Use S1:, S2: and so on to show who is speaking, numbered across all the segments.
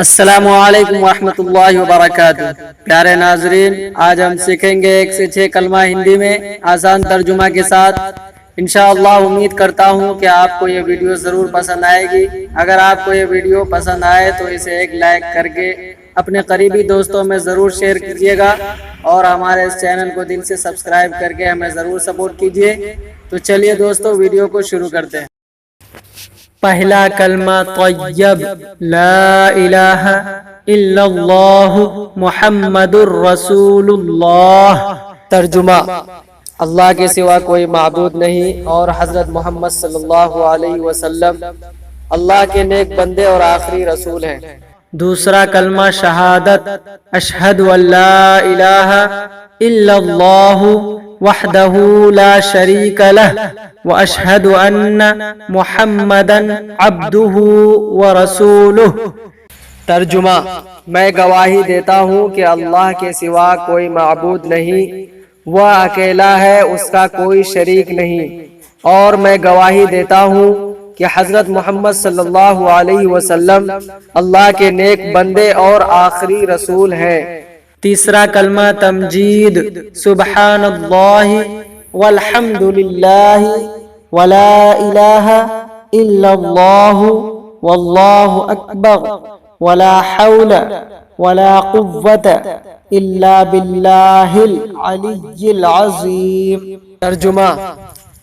S1: السلام علیکم ورحمۃ اللہ وبرکاتہ۔ پیارے ناظرین، آج ہم سیکھیں گے 1 سے 6 کلمہ ہندی میں آسان ترجمہ کے ساتھ۔ انشاءاللہ امید کرتا ہوں کہ آپ کو یہ ویڈیو ضرور پسند آئے گی۔ اگر آپ کو یہ ویڈیو پسند آئے تو اسے ایک لائک کر کے اپنے قریبی دوستوں میں ضرور شیئر کیجیے گا، اور ہمارے اس چینل کو دل سے سبسکرائب کر کے ہمیں ضرور سپورٹ کیجیے۔ تو چلیے دوستو، ویڈیو کو شروع کرتے ہیں۔ پہلا کلمہ طیب، لا الہ الا اللہ محمد الرسول اللہ۔ ترجمہ: اللہ کے سوا کوئی معبود نہیں اور حضرت محمد صلی اللہ علیہ وسلم اللہ کے نیک بندے اور آخری رسول ہیں۔ دوسرا کلمہ شہادت، اشہد ان لا الہ الا اللہ وحدہ لا شریک لہ واشہد ان محمدا عبدہ ورسولہ۔ ترجمہ: میں گواہی دیتا ہوں کہ اللہ کے سوا کوئی معبود نہیں، وہ اکیلا ہے، اس کا کوئی شریک نہیں، اور میں گواہی دیتا ہوں کہ حضرت محمد صلی اللہ علیہ وسلم اللہ کے نیک بندے اور آخری رسول ہیں۔ تیسرا کلمہ تمجید، سبحان اللہ والحمد للہ ولا الہ الا اللہ واللہ اکبر ولا حول ولا قوة الا باللہ العلی العظیم۔ ترجمہ: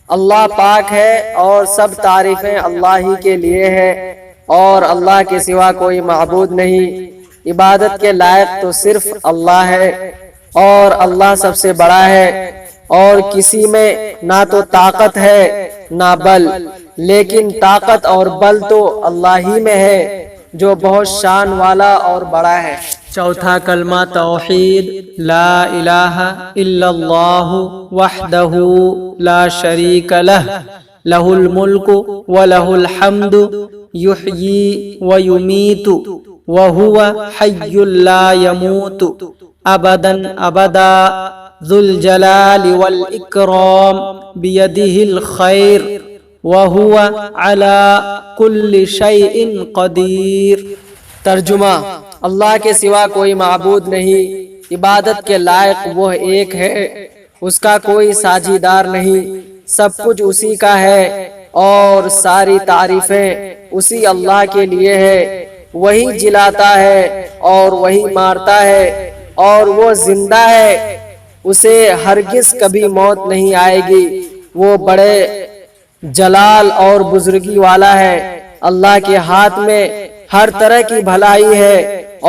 S1: اللہ پاک ہے اور سب تعریفیں اللہ ہی کے لیے ہے، اور اللہ کے سوا کوئی معبود نہیں، عبادت کے لائق تو صرف اللہ ہے، اور اللہ سب سے بڑا ہے، اور کسی میں نہ تو طاقت ہے نہ بل، لیکن طاقت اور بل تو اللہ ہی میں ہے جو بہت شان والا اور بڑا ہے۔ چوتھا کلمہ توحید، لا الہ الا اللہ وحدہ لا شریک لہ، لہ الملک ولہ الحمد یحیی ویمیت وہو حی لا یموت ابدا ابدا ذو الجلال والاکرام بیدہ الخیر وہو علی کل شیء قدیر۔ ترجمہ: اللہ کے سوا کوئی معبود نہیں، عبادت کے لائق وہ ایک ہے، اس کا کوئی ساجیدار نہیں، سب کچھ اسی کا ہے، اور ساری تعریفیں اسی اللہ کے لیے ہے۔ وہی جلاتا ہے اور وہی مارتا ہے، اور وہ زندہ ہے، اسے ہرگز کبھی موت نہیں آئے گی، وہ بڑے جلال اور بزرگی والا ہے۔ اللہ کے ہاتھ میں ہر طرح کی بھلائی ہے،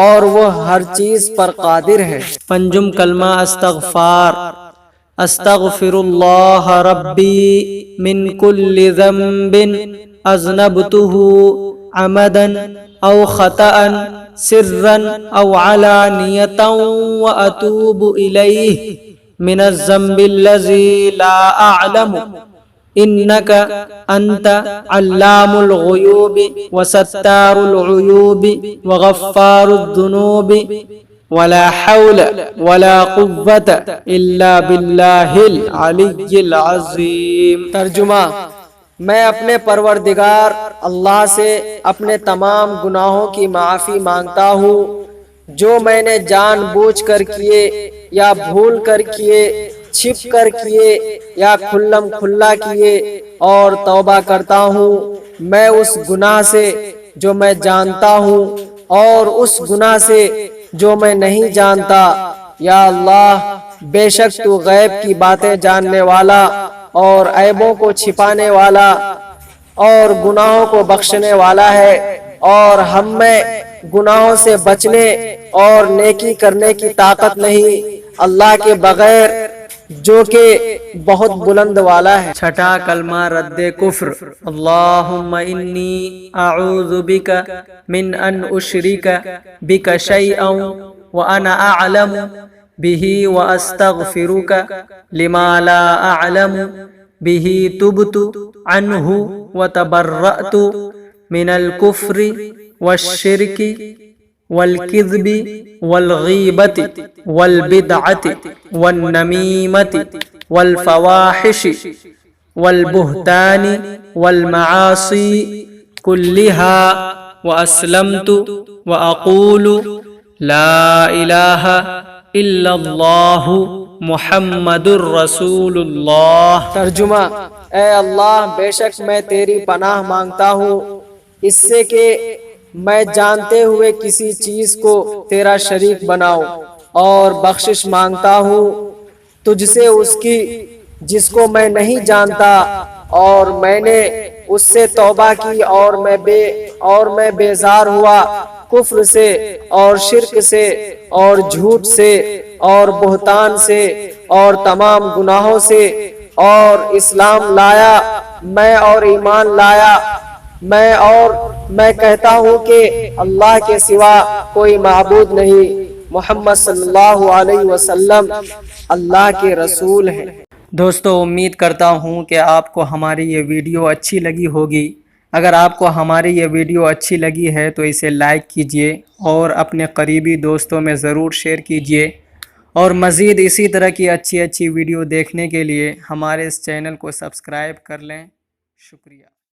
S1: اور وہ ہر چیز پر قادر ہے۔ پنجم کلمہ استغفار، استغفر اللہ ربی من کل ذنب اذنبتہ عمدا او خطأ سرا او علانیۃ واتوب الیہ من الذنب الذی لا اعلم انک انت علام الغیوب وستار العیوب وغفار الذنوب ولا حول ولا قوة الا باللہ العلی العظیم۔ ترجمہ: میں اپنے پروردگار اللہ سے اپنے تمام گناہوں کی معافی مانگتا ہوں، جو میں نے جان بوجھ کر کیے یا بھول کر کیے، چھپ کر کیے یا کھلم کھلا کیے، اور توبہ کرتا ہوں میں اس گناہ سے جو میں جانتا ہوں اور اس گناہ سے جو میں نہیں جانتا۔ یا اللہ، بے شک تو غیب کی باتیں جاننے والا اور عیبوں کو چھپانے والا اور گناہوں کو بخشنے والا ہے، اور ہم میں گناہوں سے بچنے اور نیکی کرنے کی طاقت نہیں اللہ کے بغیر، جو کہ بہت بلند والا ہے۔ چھٹا کلمہ رد کفر، اللہم انی اعوذ بک من ان اشرک بک شیئا وانا اعلم بہ واستغفرک لما لا اعلم بہ تبت عنہ وتبرأت من الکفر والشرک والکذب والغیبت والبدعت والنمیمت والفواحش والبہتان والمعاصی کلہا وأسلمت وأقول لا إله إلا الله محمد الرسول اللہ۔ ترجمہ: اے اللہ، بے شک میں تیری پناہ مانگتا ہوں اس سے کہ میں جانتے ہوئے کسی چیز کو تیرا شریک بناؤں، اور بخشش مانگتا ہوں تجھ سے اس کی جس کو میں نہیں جانتا، اور میں نے اس سے توبہ کی اور میں بیزار ہوا کفر سے اور شرک سے اور جھوٹ سے اور بہتان سے اور تمام گناہوں سے، اور اسلام لایا میں اور ایمان لایا میں کہتا ہوں کہ اللہ کے سوا کوئی معبود نہیں، محمد صلی اللہ علیہ وسلم اللہ کے رسول ہیں۔ دوستو، امید کرتا ہوں کہ آپ کو ہماری یہ ویڈیو اچھی لگی ہوگی۔ اگر آپ کو ہماری یہ ویڈیو اچھی لگی ہے تو اسے لائک کیجئے اور اپنے قریبی دوستوں میں ضرور شیئر کیجئے، اور مزید اسی طرح کی اچھی ویڈیو دیکھنے کے لیے ہمارے اس چینل کو سبسکرائب کر لیں۔ شکریہ۔